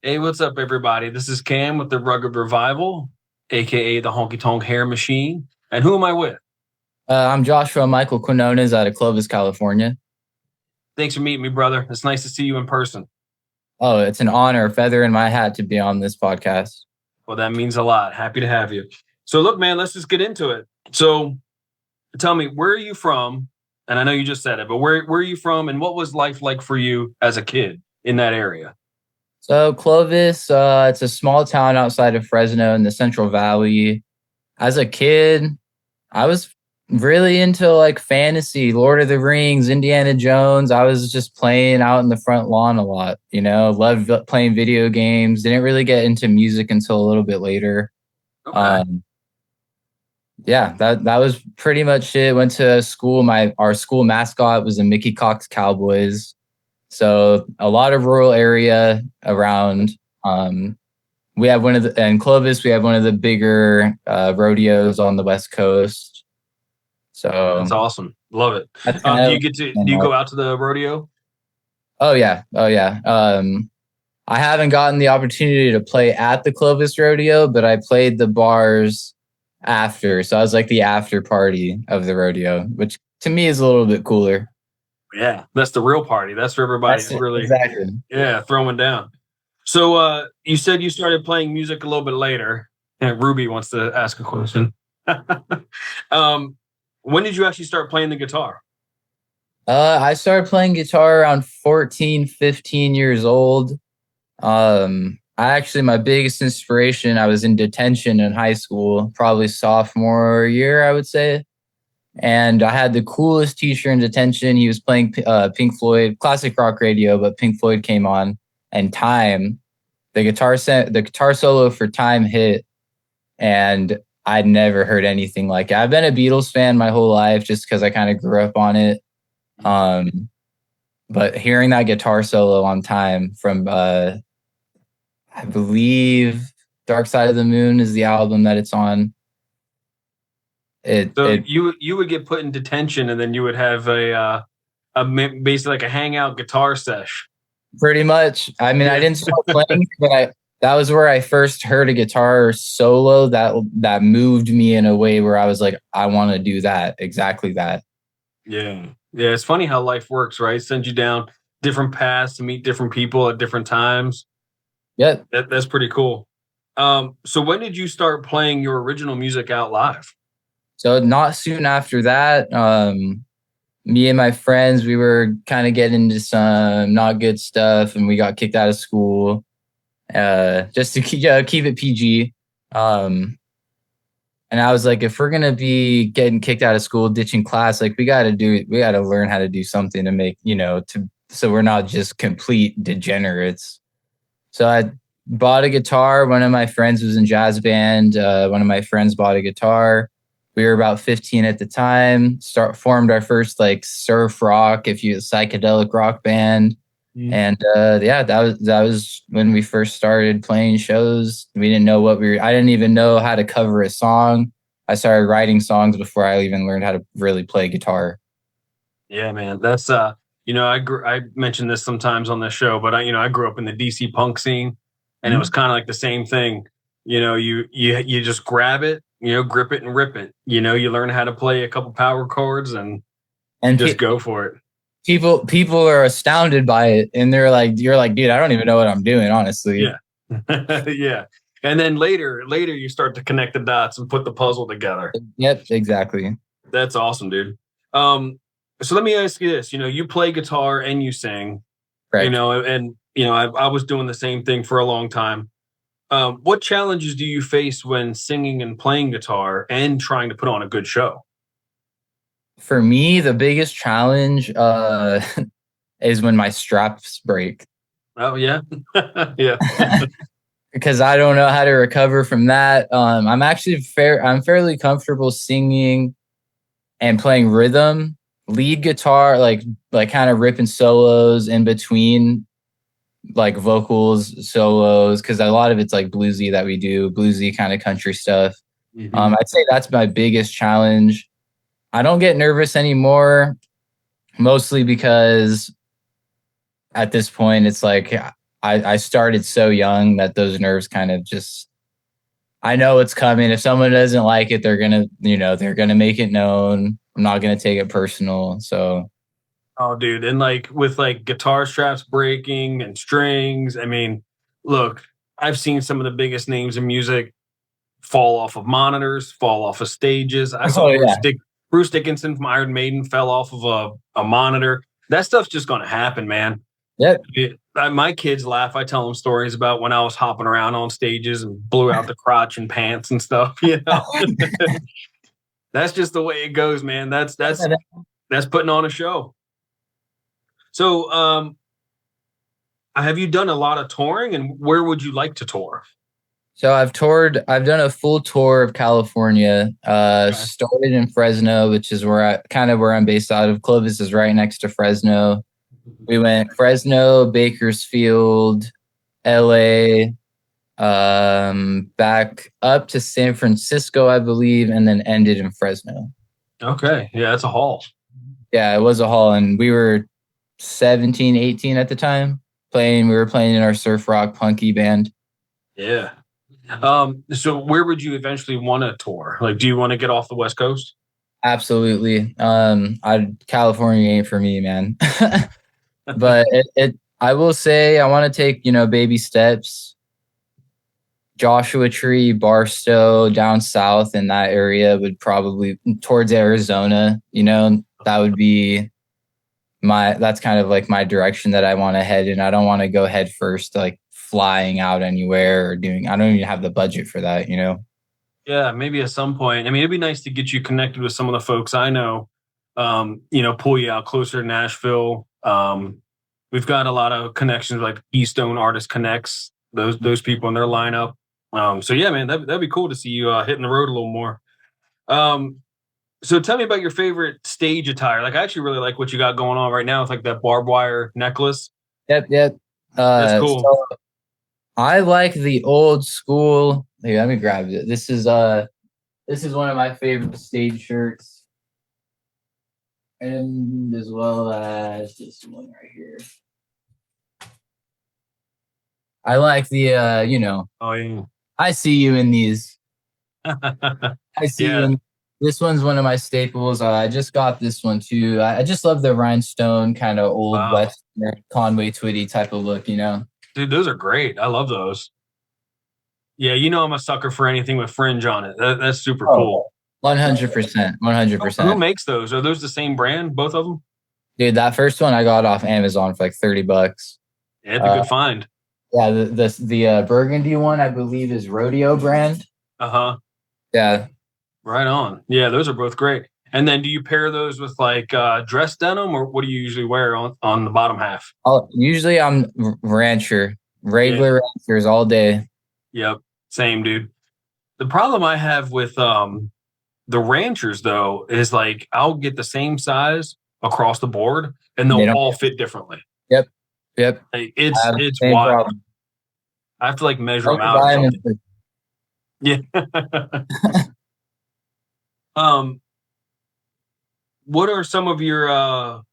Hey, what's up, everybody? This is Cam with the Rugged Revival, aka the Honky Tonk Hair Machine. And who am I with? I'm Joshua Michael Quinones out of Clovis, California. Thanks for meeting me, brother. It's nice to see you in person. Oh, it's an honor, a feather in my hat to be on this podcast. Well, that means a lot. Happy to have you. So, look, man, let's just get into it. So, tell me, where are you from? And I know you just said it, but where are you from? And what was life like for you as a kid in that area? So Clovis, it's a small town outside of Fresno in the Central Valley. As a kid, I was really into like fantasy, Lord of the Rings, Indiana Jones. I was just playing out in the front lawn a lot, loved playing video games. Didn't really get into music until a little bit later. Okay. Yeah, that was pretty much it. Went to school. Our school mascot was the Mickey Cox Cowboys. So a lot of rural area around. We have in Clovis, we have one of the bigger rodeos on the West Coast. So that's awesome. Love it. Do you go out to the rodeo? Oh yeah. I haven't gotten the opportunity to play at the Clovis rodeo, but I played the bars after. So I was like the after party of the rodeo, which to me is a little bit cooler. Yeah, that's the real party. That's where everybody's really throwing down. So you said you started playing music a little bit later. And Ruby wants to ask a question. When did you actually start playing the guitar? I started playing guitar around 14, 15 years old. My biggest inspiration, I was in detention in high school, probably sophomore year, I would say. And I had the coolest teacher in detention. He was playing Pink Floyd, classic rock radio, but Pink Floyd came on, and Time, the guitar solo for Time hit, and I'd never heard anything like it. I've been a Beatles fan my whole life just because I kind of grew up on it. But hearing that guitar solo on Time from, I believe Dark Side of the Moon is the album that it's on. You would get put in detention, and then you would have basically like a hangout guitar sesh. Pretty much. I mean, I didn't start playing, but that was where I first heard a guitar solo that moved me in a way where I was like, I want to do that, exactly that. Yeah. It's funny how life works, right? Sends you down different paths to meet different people at different times. Yeah, that's pretty cool. So when did you start playing your original music out live? So not soon after that, me and my friends, we were kind of getting into some not good stuff, and we got kicked out of school. Just to keep it PG. And I was like, if we're gonna be getting kicked out of school, ditching class, like we gotta learn how to do something to make, so we're not just complete degenerates. So I bought a guitar. One of my friends was in jazz band. One of my friends bought a guitar. We were about 15 at the time. Formed our first like surf rock, psychedelic rock band. And that was when we first started playing shows. We didn't know I didn't even know how to cover a song. I started writing songs before I even learned how to really play guitar. Yeah, man. That's I mentioned this sometimes on the show, but I grew up in the DC punk scene, and it was kind of like the same thing. You just grab it, grip it and rip it. You learn how to play a couple power chords and just go for it. People are astounded by it, and you're like, dude, I don't even know what I'm doing, honestly. Yeah. Yeah. And then later you start to connect the dots and put the puzzle together. Yep, exactly. That's awesome, dude. So let me ask you this, you play guitar and you sing, Correct. I was doing the same thing for a long time. What challenges do you face when singing and playing guitar and trying to put on a good show? For me, the biggest challenge is when my straps break. Oh, yeah? Yeah. Because I don't know how to recover from that. I'm fairly comfortable singing and playing rhythm, lead guitar, like kind of ripping solos in between like vocals, solos, because a lot of it's like bluesy that we do, bluesy kind of country stuff. I'd say that's my biggest challenge. I don't get nervous anymore, mostly because at this point it's like I started so young that those nerves kind of just, I know it's coming. If someone doesn't like it, they're gonna make it known. I'm not gonna take it personal. So Oh, dude, and like with like guitar straps breaking and strings. I mean, look, I've seen some of the biggest names in music fall off of monitors, fall off of stages. I saw oh yeah. Bruce Dickinson from Iron Maiden fell off of a monitor. That stuff's just going to happen, man. Yep. My kids laugh. I tell them stories about when I was hopping around on stages and blew out the crotch and pants and stuff. You know, that's just the way it goes, man. That's putting on a show. So, have you done a lot of touring, and where would you like to tour? So I've done a full tour of California. Okay. Started in Fresno, which is where I'm based out of. Clovis is right next to Fresno. We went Fresno, Bakersfield, LA, back up to San Francisco, I believe, and then ended in Fresno. Okay. Yeah, that's a haul. Yeah, it was a haul, and we were 17, 18 at the time. We were playing in our surf rock punky band. Yeah. So where would you eventually want to tour? Like, do you want to get off the West Coast? Absolutely. California ain't for me, man. But I will say I want to take, baby steps. Joshua Tree, Barstow, down south in that area would probably towards Arizona, that would be that's kind of like my direction that I want to head in. I don't want to go head first, like flying out anywhere I don't even have the budget for that, Yeah, maybe at some point. I mean, it'd be nice to get you connected with some of the folks I know, pull you out closer to Nashville. We've got a lot of connections like Keystone Artist Connects, those people in their lineup. So yeah, man, that'd be cool to see you hitting the road a little more. Um, so tell me about your favorite stage attire. Like, I actually really like what you got going on right now with like that barbed wire necklace. Yep. That's cool. So I like the old school. Here, let me grab it. This is one of my favorite stage shirts. And as well as this one right here. I like the Oh yeah. I see you in these. I see you Yeah. in this one's one of my staples. I just got this one too. I just love the rhinestone kind of old Wow. Western Conway Twitty type of look, Dude, those are great. I love those. Yeah, I'm a sucker for anything with fringe on it. That's super cool. 100%. Who 100%. makes those? Are those the same brand, both of them? Dude, that first one I got off Amazon for like $30. Yeah, it's a good find. Yeah, the burgundy one I believe is Rodeo brand. Uh-huh. Yeah. Right on. Yeah, those are both great. And then do you pair those with like dress denim, or what do you usually wear on the bottom half? Usually I'm rancher, regular ranchers all day. Yep. Same, dude. The problem I have with the ranchers though is like I'll get the same size across the board and they'll all fit differently. Yep. Like, it's wild. Problem. I have to like measure them out or something. Yeah. What are some of your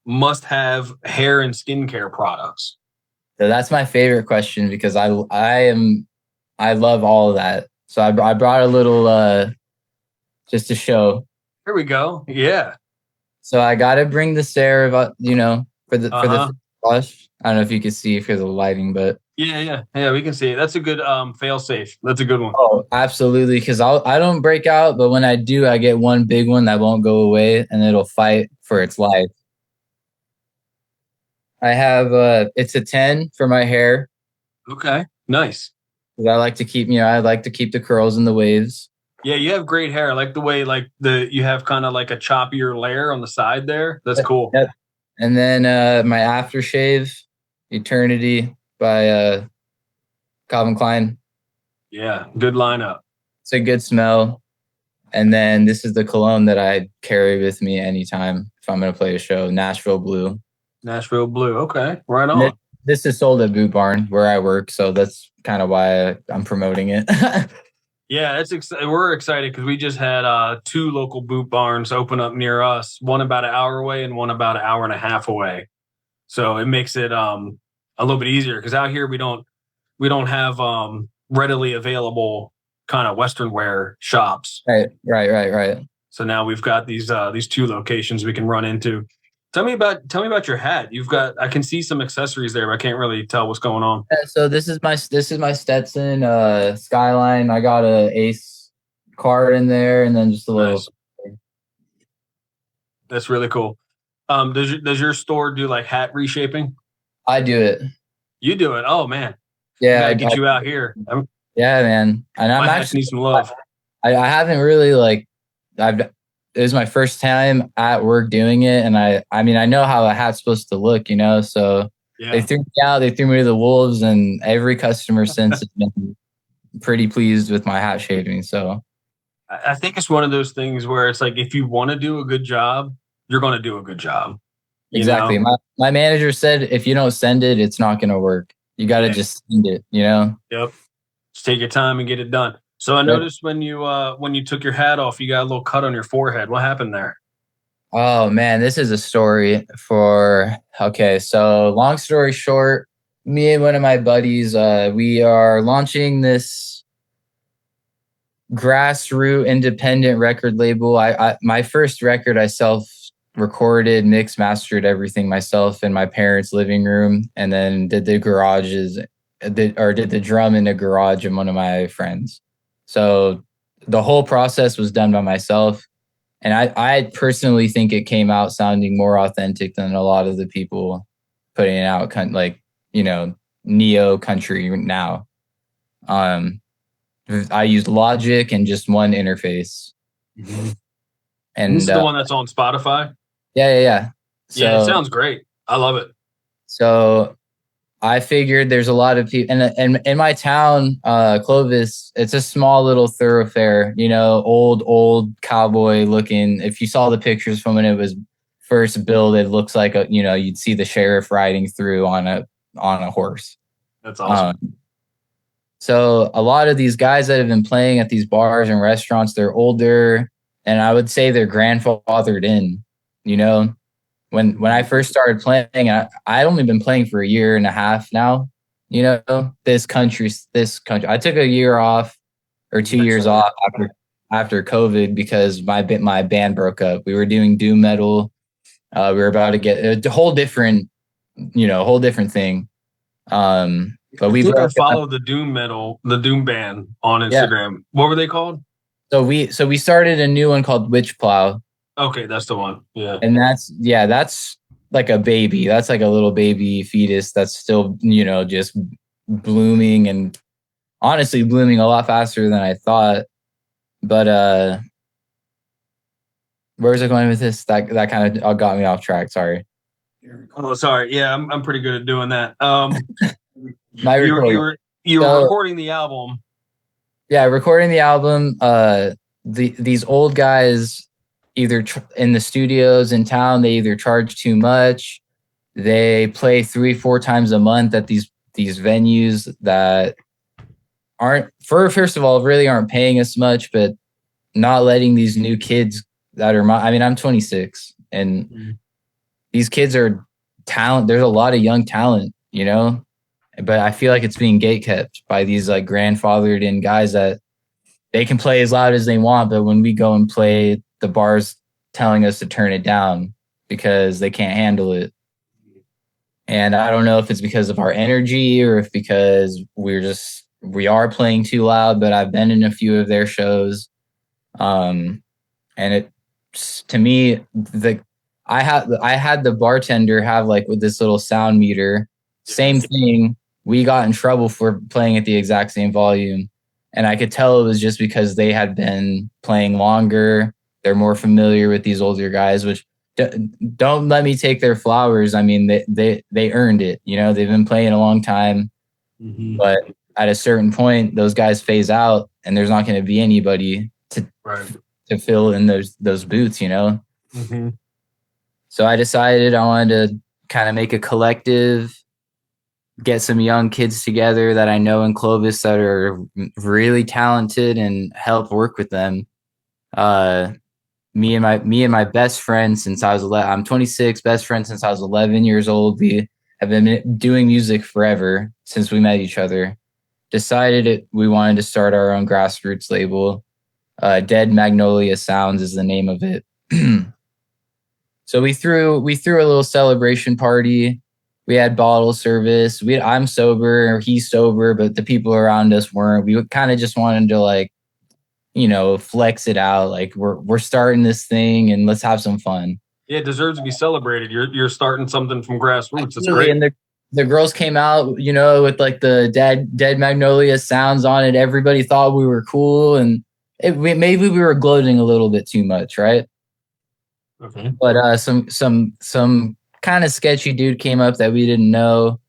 must-have hair and skincare products? So that's my favorite question because I love all of that. So I brought a little just to show. Here we go. Yeah. So I got to bring the Sarah, for the flush. I don't know if you can see for the lighting, but yeah, we can see it. That's a good fail safe. That's a good one. Oh, absolutely. Because I don't break out, but when I do, I get one big one that won't go away, and it'll fight for its life. I have it's a 10 for my hair. Okay, nice. I like to keep the curls and the waves. Yeah, you have great hair. I like the way you have kind of like a choppier layer on the side there. That's cool. Yep. And then my aftershave, Eternity by Calvin Klein. Yeah, good lineup. It's a good smell. And then this is the cologne that I carry with me anytime if I'm going to play a show, Nashville Blue. Nashville Blue. Okay, right on. This is sold at Boot Barn where I work, so that's kind of why I'm promoting it. Yeah, we're excited because we just had 2 local Boot Barns open up near us, one about an hour away and one about an hour and a half away. So it makes it a little bit easier because out here we don't have readily available kind of Western wear shops. Right. So now we've got these two locations we can run into. Tell me about your hat. You've got I can see some accessories there, but I can't really tell what's going on. Yeah, so this is my Stetson Skyline. I got a Ace card in there, and then just a little. Nice. That's really cool. Does your store do like hat reshaping? I do it. You do it. Oh man, we Yeah, got to get you out here. yeah, man. And I'm My hats actually need some love. I haven't really like I've it was my first time at work doing it, and I mean I know how a hat's supposed to look, so they Yeah. threw me out, they threw me to the wolves, and every customer since has been pretty pleased with my hat shaping. So I think it's one of those things where it's like if you want to do a good job, you're going to do a good job. exactly. My manager said if you don't send it, it's not gonna work. You gotta just send it, Yep. Just take your time and get it done. So I Yep. noticed when you took your hat off, you got a little cut on your forehead. What happened there? Oh man, this is a story okay, so long story short, me and one of my buddies, we are launching this grassroots independent record label. My first record I self recorded, mixed, mastered everything myself in my parents' living room, and then did the drum in the garage of one of my friends. So the whole process was done by myself. And I personally think it came out sounding more authentic than a lot of the people putting it out, like, neo country now. I used Logic and just one interface. Mm-hmm. And this is the one that's on Spotify? Yeah. So, yeah, it sounds great. I love it. So I figured there's a lot of people, and in my town, Clovis, it's a small little thoroughfare, old cowboy looking. If you saw the pictures from when it was first built, it looks like you'd see the sheriff riding through on a horse. That's awesome. So a lot of these guys that have been playing at these bars and restaurants, they're older, and I would say they're grandfathered in, When I first started playing, I'd only been playing for a year and a half now. This country. I took a year off or 2 years off after COVID because my band broke up. We were doing doom metal. We were about to get a whole different thing. But I followed the doom band on Instagram. Yeah. What were they called? So we started a new one called Witch Plow. Okay, that's the one. Yeah. And that's like a baby. That's like a little baby fetus that's still, just blooming, and honestly blooming a lot faster than I thought. But where's it going with this? That kind of got me off track. Sorry. Oh, sorry. Yeah, I'm pretty good at doing that. You were recording the album. Yeah, recording the album. These old guys, either in the studios in town, they either charge too much. They play 3-4 times a month at these venues that first of all, really aren't paying us much, but not letting these new kids that are I'm 26, and these kids are talent. There's a lot of young talent, but I feel like it's being gatekept by these like grandfathered in guys that they can play as loud as they want, but when we go and play, the bar's telling us to turn it down because they can't handle it. And I don't know if it's because of our energy or if because we are playing too loud, but I've been in a few of their shows. And to me, I had the bartender have like with this little sound meter, same thing. We got in trouble for playing at the exact same volume. And I could tell it was just because they had been playing longer. They're more familiar with these older guys, which don't let me take their flowers. I mean, they earned it. They've been playing a long time, but at a certain point, those guys phase out, and there's not going to be anybody to fill in those boots. So I decided I wanted to kind of make a collective, get some young kids together that I know in Clovis that are really talented and help work with them. Me and my best friend since I was 11, I'm 26, best friend since I was 11 years old. have been doing music forever since we met each other. Decided we wanted to start our own grassroots label. Dead Magnolia Sounds is the name of it. So we threw a little celebration party. We had bottle service. I'm sober, or he's sober, but the people around us weren't. We kind of just wanted to, like, flex it out. Like, we're starting this thing and let's have some fun. Yeah, it deserves to be celebrated. You're starting something from grassroots. That's Absolutely. great. And the girls came out, with like the Dead Magnolia Sounds on it. Everybody thought we were cool, and maybe we were gloating a little bit too much, right? Okay. But some kind of sketchy dude came up that we didn't know,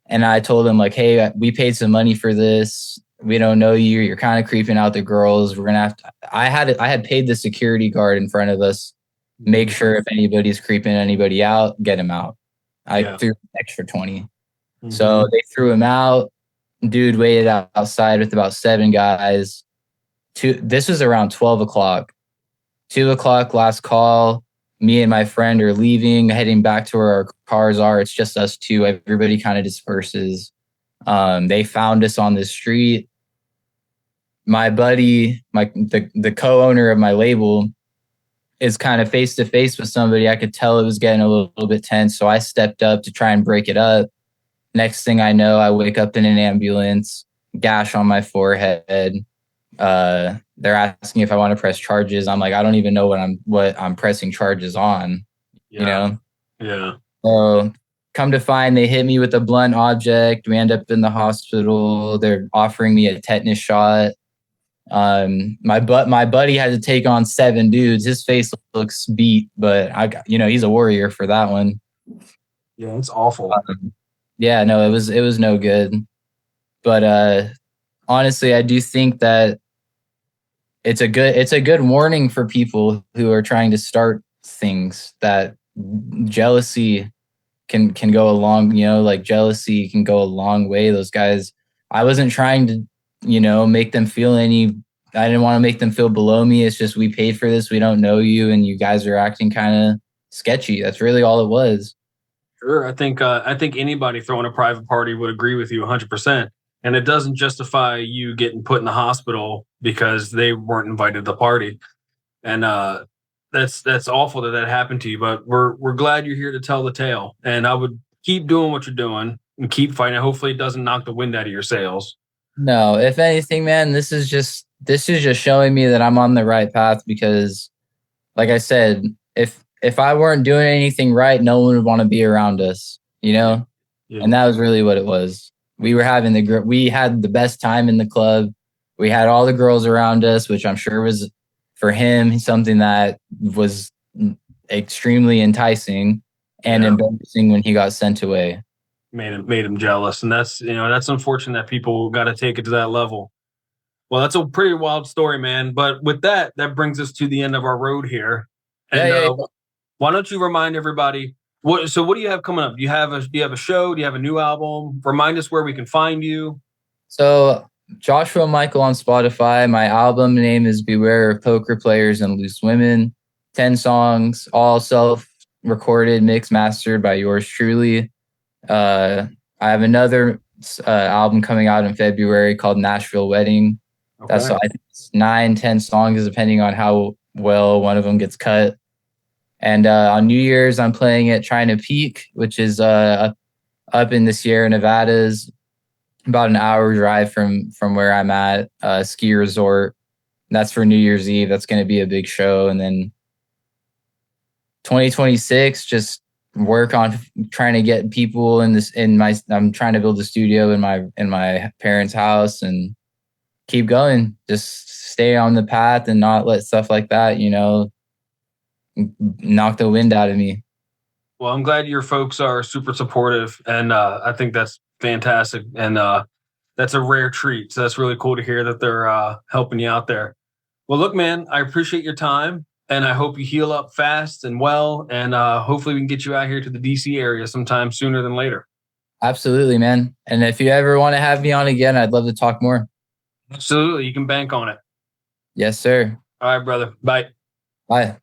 and I told him, like, hey, we paid some money for this. We don't know you. You're kind of creeping out the girls. We're gonna have to. I had paid the security guard in front of us. Make sure if anybody's creeping anybody out, get him out. I threw an extra 20. So they threw him out. Dude waited outside with about 7 guys. This was around 12 o'clock. 2 o'clock, last call. Me and my friend are leaving, heading back to where our cars are. It's just us two. Everybody kind of disperses. They found us on the street. My buddy, the co-owner of my label, is kind of face to face with somebody. I could tell it was getting a little bit tense. So I stepped up to try and break it up. Next thing I know, I wake up in an ambulance, gash on my forehead. They're asking if I want to press charges. I'm like, I don't even know what I'm pressing charges on. Yeah. So come to find, they hit me with a blunt object. We end up in the hospital. They're offering me a tetanus shot. My buddy had to take on 7 dudes. His face looks beat, but he's a warrior for that one. Yeah, it's awful. Yeah, no, it was no good. But honestly, I do think that it's a good warning for people who are trying to start things, that jealousy can go a long, like, jealousy can go a long way. Those guys, I wasn't trying to, make them feel I didn't want to make them feel below me. It's just, we paid for this. We don't know you, and you guys are acting kind of sketchy. That's really all it was. Sure. I think anybody throwing a private party would agree with you 100%. And it doesn't justify you getting put in the hospital because they weren't invited to the party. And that's awful that happened to you. But we're glad you're here to tell the tale. And I would keep doing what you're doing and keep fighting. Hopefully it doesn't knock the wind out of your sails. No, if anything, man, this is just showing me that I'm on the right path, because, like I said, if I weren't doing anything right, no one would want to be around us, Yeah. And that was really what it was. We were we had the best time in the club. We had all the girls around us, which I'm sure was, for him, something that was extremely enticing and embarrassing when he got sent away. Made him jealous. And that's unfortunate that people got to take it to that level. Well, that's a pretty wild story, man. But with that brings us to the end of our road here. And why don't you remind everybody, what do you have coming up? Do you have a show? Do you have a new album? Remind us where we can find you. So Joshua Michael on Spotify. My album name is Beware of Poker Players and Loose Women. 10 songs, all self-recorded, mixed, mastered by yours truly. I have another album coming out in February called Nashville Wedding. Okay. That's, I think, 9-10 songs, depending on how well one of them gets cut. And on New Year's, I'm playing at China Peak, which is up in the Sierra Nevadas, about an hour drive from where I'm at, ski resort. And that's for New Year's Eve. That's going to be a big show. And then 2026, just work on trying to get people I'm trying to build a studio in my parents' house and keep going. Just stay on the path and not let stuff like that, knock the wind out of me. Well, I'm glad your folks are super supportive, and I think that's fantastic, and that's a rare treat. So that's really cool to hear that they're helping you out there. Well, look, man, I appreciate your time, and I hope you heal up fast and well, and hopefully we can get you out here to the DC area sometime sooner than later. Absolutely, man. And if you ever want to have me on again, I'd love to talk more. Absolutely. You can bank on it. Yes, sir. All right, brother. Bye. Bye.